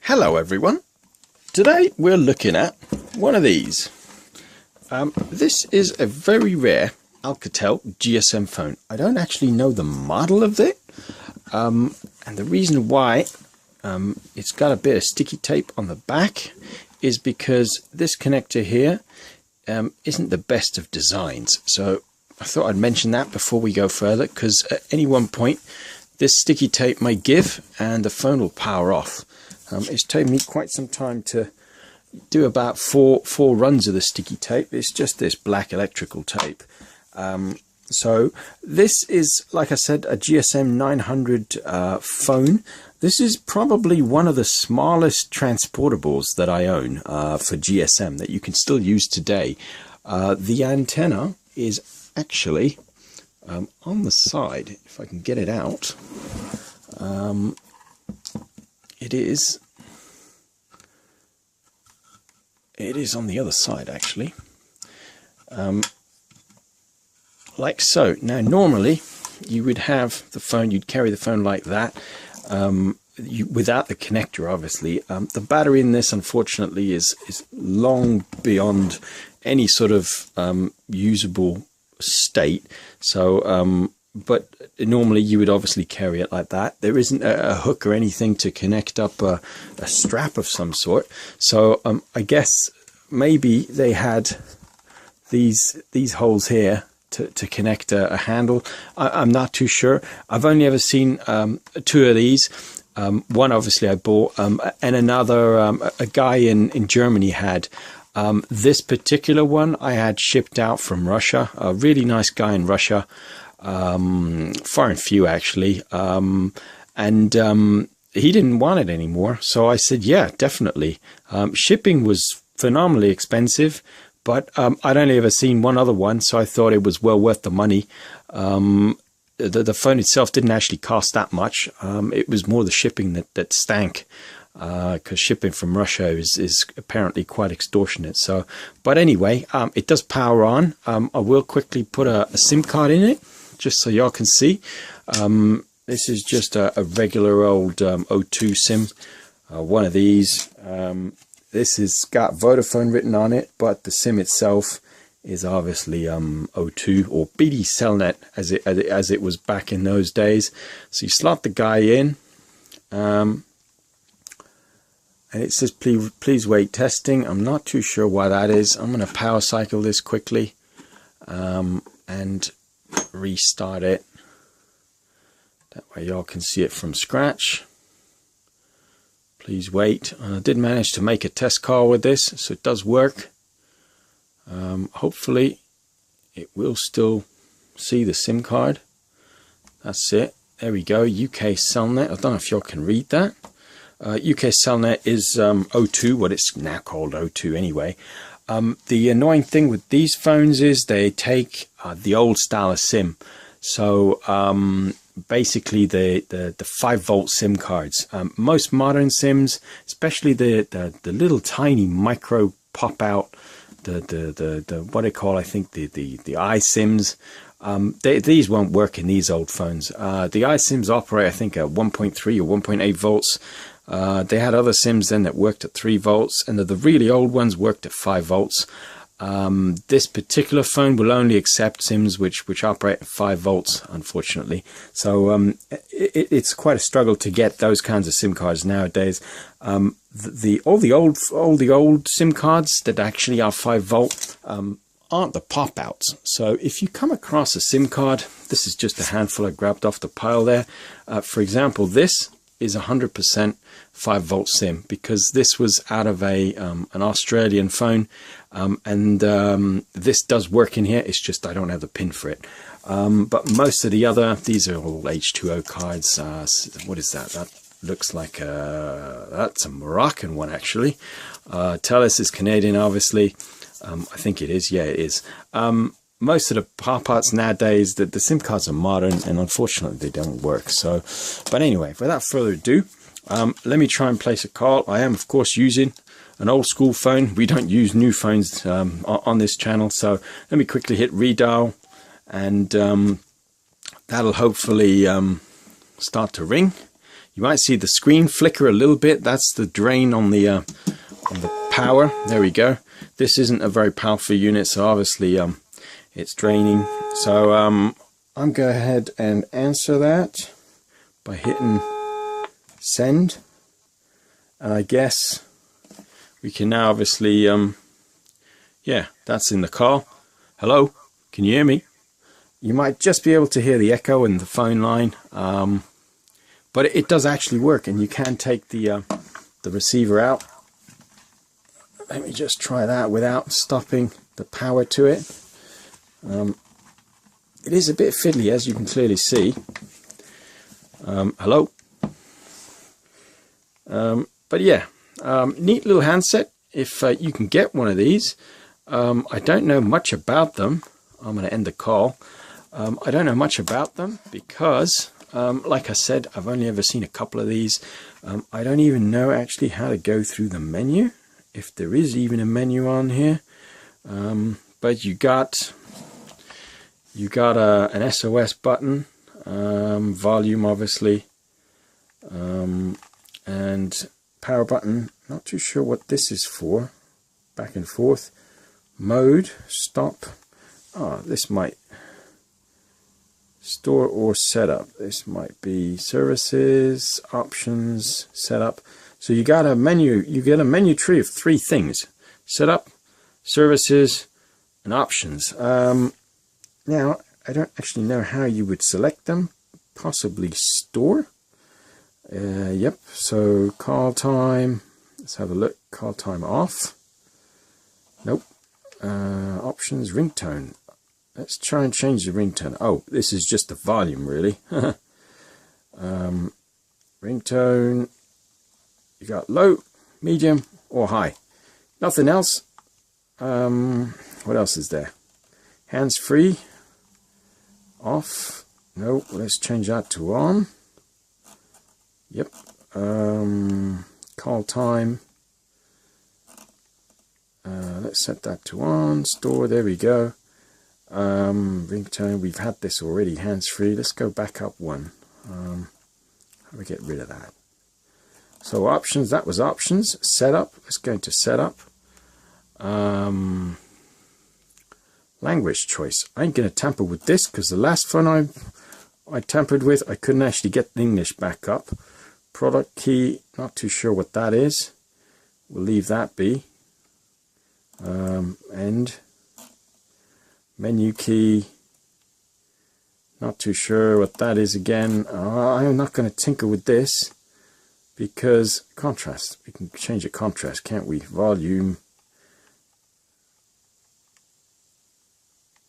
Hello everyone. Today we're looking at one of these. This is a very rare Alcatel GSM phone. I don't actually know the model of it, and the reason why it's got a bit of sticky tape on the back is because this connector here isn't the best of designs. So I thought I'd mention that before we go further, because at any one point this sticky tape may give and the phone will power off. It's taken me quite some time to do about four runs of the sticky tape. It's just this black electrical tape. So this is, like I said, a GSM 900 phone. This is probably one of the smallest transportables that I own for GSM that you can still use today. The antenna is actually on the side. If I can get it out. It is on the other side, actually, like so. Now normally you would have the phone, you'd carry the phone like that, without the connector, obviously. The battery in this, unfortunately, is long beyond any sort of usable state, so but normally you would obviously carry it like that. There isn't a hook or anything to connect up a strap of some sort. So I guess maybe they had these holes here to connect a handle. I'm not too sure. I've only ever seen two of these. One obviously I bought, and another a guy in Germany had. This particular one I had shipped out from Russia. A really nice guy in Russia. Far and few actually, and he didn't want it anymore, so I said yeah, definitely. Shipping was phenomenally expensive, but I'd only ever seen one other one, so I thought it was well worth the money. The phone itself didn't actually cost that much. It was more the shipping that stank, because shipping from Russia is apparently quite extortionate. So, but anyway, it does power on. I will quickly put a SIM card in it, just so y'all can see. This is just a regular old O2 SIM, one of these. This has got Vodafone written on it, but the SIM itself is obviously O2 or BT Cellnet as it was back in those days. So you slot the guy in, and it says please wait testing. I'm not too sure why that is. I'm going to power cycle this quickly and restart it. That way y'all can see it from scratch. Please wait. I did manage to make a test call with this, so it does work. Hopefully it will still see the SIM card. That's it. There we go. UK Cellnet. I don't know if y'all can read that. UK Cellnet is O2, what it's now called O2 anyway. The annoying thing with these phones is they take the old style of SIM. So basically the 5-volt SIM cards. Most modern SIMs, especially the little tiny micro pop out, the what they call, I think the iSIMs. These won't work in these old phones. The iSIMs operate, I think, at 1.3 or 1.8 volts. They had other SIMs then that worked at 3 volts, and the really old ones worked at 5 volts. This particular phone will only accept SIMs which operate at 5 volts, unfortunately. So it's quite a struggle to get those kinds of SIM cards nowadays. All the old SIM cards that actually are 5 volt aren't the pop outs. So if you come across a SIM card, this is just a handful I grabbed off the pile there. For example, this is 100% 5 volt SIM, because this was out of an Australian phone, and this does work in here. It's just I don't have the pin for it. But most of the other, these are all H2O cards. What is that? That looks like that's a Moroccan one actually. Telus is Canadian, obviously. I think it is. Yeah, it is. Most of the pop outs nowadays, the SIM cards are modern, and unfortunately they don't work. So, but anyway, without further ado, let me try and place a call. I am, of course, using an old school phone. We don't use new phones on this channel. So let me quickly hit redial, and that'll hopefully start to ring. You might see the screen flicker a little bit. That's the drain on the power. There we go. This isn't a very powerful unit, so obviously it's draining. So I'm going to go ahead and answer that by hitting send. And I guess we can now obviously, yeah, that's in the car. Hello, can you hear me? You might just be able to hear the echo in the phone line, but it does actually work, and you can take the receiver out. Let me just try that without stopping the power to it. It is a bit fiddly, as you can clearly see. Hello. But yeah, neat little handset if you can get one of these. I don't know much about them. I'm going to end the call. I don't know much about them because, like I said, I've only ever seen a couple of these. I don't even know actually how to go through the menu, if there is even a menu on here. But you got an SOS button, volume obviously, and power button. Not too sure what this is for. Back and forth. Mode, stop. This might store or setup. This might be services, options, setup. So you got a menu. You get a menu tree of 3 things: setup, services, and options. Now I don't actually know how you would select them. Possibly store. Yep. So call time. Let's have a look. Call time off. Nope. Options, ringtone. Let's try and change the ringtone. Oh, this is just the volume, really. Ringtone. You got low, medium, or high. Nothing else. What else is there? Hands free. Off. No. Let's change that to on. Yep. Call time. Let's set that to on. Store. There we go. Ringtone. We've had this already. Hands free. Let's go back up one. How do we get rid of that? So options. That was options. Setup. Let's go into setup. Language choice. I ain't going to tamper with this because the last phone I tampered with, I couldn't actually get the English back up. Product key, not too sure what that is. We'll leave that be. End. Menu key, not too sure what that is again. I'm not going to tinker with this because contrast. We can change the contrast, can't we? Volume.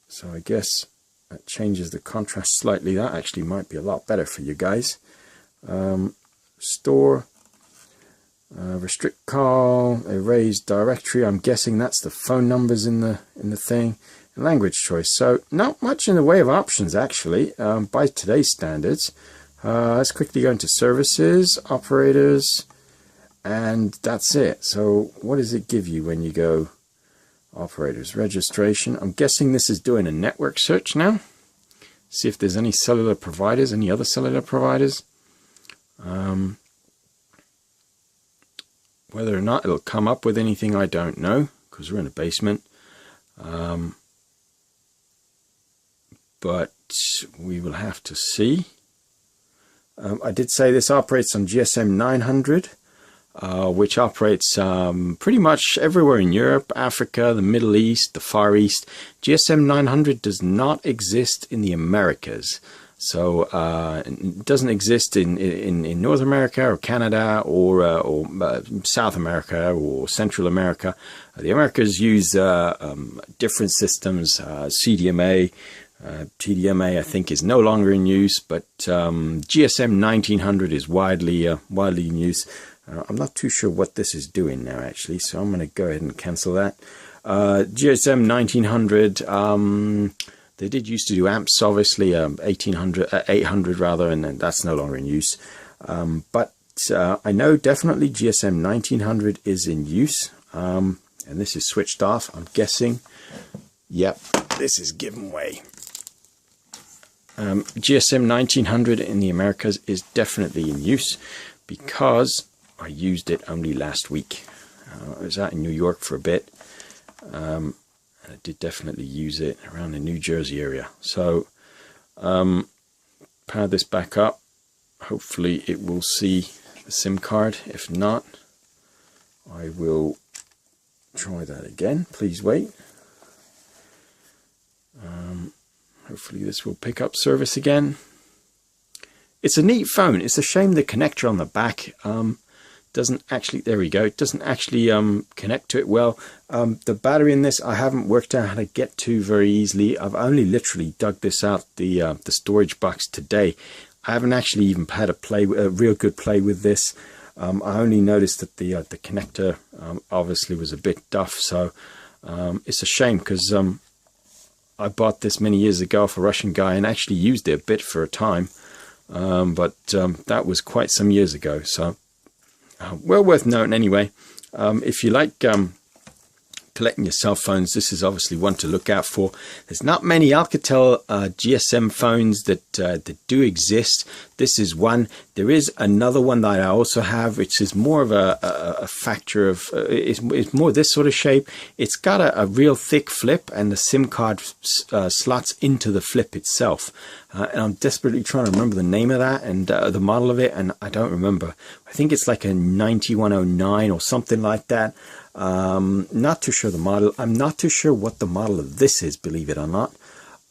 So I guess that changes the contrast slightly. That actually might be a lot better for you guys. Store, restrict call, erase directory. I'm guessing that's the phone numbers in the thing. And language choice. So not much in the way of options actually by today's standards. Let's quickly go into services, operators, and that's it. So what does it give you when you go operators? Registration. I'm guessing this is doing a network search now. See if there's any cellular providers, any other cellular providers. Whether or not it'll come up with anything, I don't know, because we're in a basement. But we will have to see. I did say this operates on GSM 900, which operates pretty much everywhere in Europe, Africa, the Middle East, the Far East. GSM 900 does not exist in the Americas. So it doesn't exist in North America or Canada or South America or Central America. The Americas use different systems, CDMA. TDMA I think is no longer in use, but GSM 1900 is widely in use. I'm not too sure what this is doing now actually, so I'm going to go ahead and cancel that. GSM 1900, they did used to do amps obviously, 800 rather, and then that's no longer in use. But I know definitely GSM 1900 is in use, and this is switched off. I'm guessing, yep, this is given way. GSM 1900 in the Americas is definitely in use. because I used it only last week. I was out in New York for a bit. I did definitely use it around the New Jersey area. So power this back up. Hopefully it will see the SIM card. If not, I will try that again. Please wait. Hopefully this will pick up service again. It's a neat phone. It's a shame the connector on the back doesn't actually, there we go, it doesn't actually connect to it well. The battery in this I haven't worked out how to get to very easily. I've only literally dug this out the storage box today. I haven't actually even had a real good play with this. I only noticed that the connector obviously was a bit duff, so it's a shame because I bought this many years ago off a Russian guy and actually used it a bit for a time, but that was quite some years ago, so well worth noting anyway. If you like collecting your cell phones, this is obviously one to look out for. There's not many Alcatel GSM phones that do exist. This is one. There is another one that I also have, which is more of a factor of it's more this sort of shape. It's got a real thick flip, and the SIM card slots into the flip itself. And I'm desperately trying to remember the name of that and the model of it, and I don't remember. I think it's like a 9109 or something like that. Not too sure the model. I'm not too sure what the model of this is, believe it or not.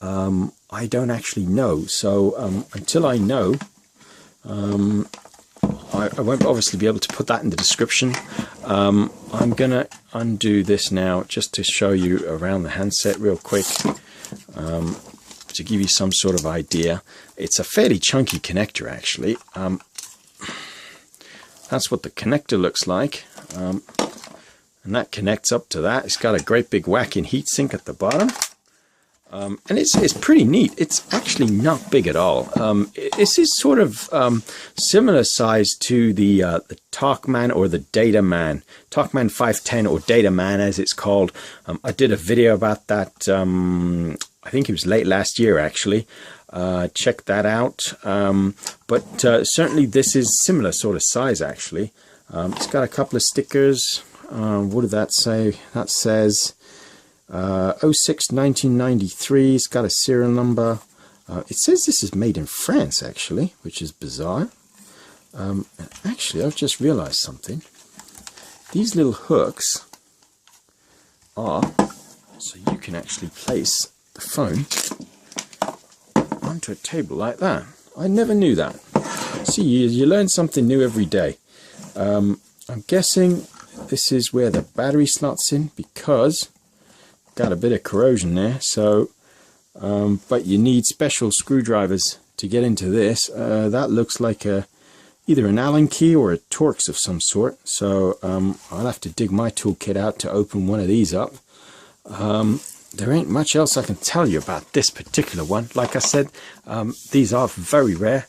I don't actually know. So until I know, I won't obviously be able to put that in the description. I'm gonna undo this now just to show you around the handset real quick, to give you some sort of idea. It's a fairly chunky connector actually. That's what the connector looks like. And that connects up to that. It's got a great big whacking heatsink at the bottom. And it's pretty neat. It's actually not big at all. This is sort of similar size to the Talkman or the Dataman. Talkman 510 or Dataman as it's called. I did a video about that, I think it was late last year actually. Check that out. But certainly this is similar sort of size actually. It's got a couple of stickers. What did that say? That says 06 1993. It's got a serial number. It says this is made in France actually, which is bizarre. Actually, I've just realized something. These little hooks are so you can actually place the phone onto a table like that. I never knew that. See, you learn something new every day. I'm guessing this is where the battery slots in because got a bit of corrosion there. So, but you need special screwdrivers to get into this. That looks like either an Allen key or a Torx of some sort. So I'll have to dig my toolkit out to open one of these up. There ain't much else I can tell you about this particular one. Like I said, these are very rare.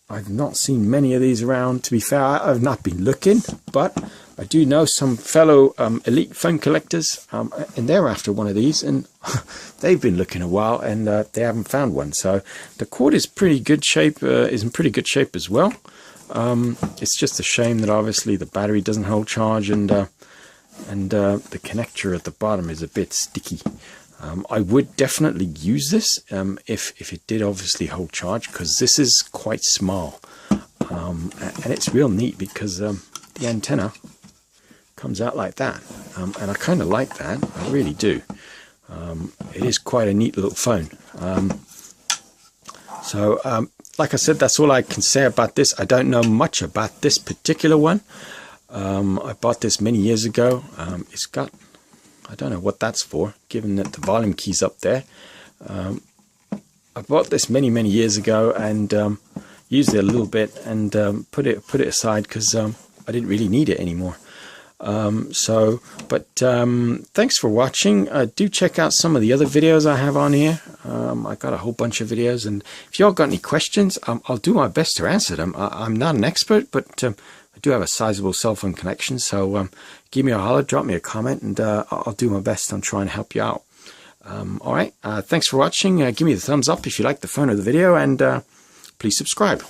I've not seen many of these around. To be fair, I've not been looking, but I do know some fellow elite phone collectors, and they're after one of these, and they've been looking a while, and they haven't found one. So the cord is pretty good shape, is in pretty good shape as well. It's just a shame that obviously the battery doesn't hold charge, and the connector at the bottom is a bit sticky. I would definitely use this if it did obviously hold charge, because this is quite small, and it's real neat because the antenna comes out like that, and I kind of like that. I really do. It is quite a neat little phone. So like I said, that's all I can say about this. I don't know much about this particular one. I bought this many years ago. It's got, I don't know what that's for, given that the volume key's up there. I bought this many years ago and used it a little bit and put it aside because I didn't really need it anymore. Thanks for watching. Do check out some of the other videos I have on here. I got a whole bunch of videos, and if y'all got any questions, I'll do my best to answer them. I'm not an expert, but I do have a sizable cell phone connection, so give me a holler, drop me a comment, and I'll do my best on trying to help you out. Alright, thanks for watching. Give me the thumbs up if you like the phone or the video, and please subscribe.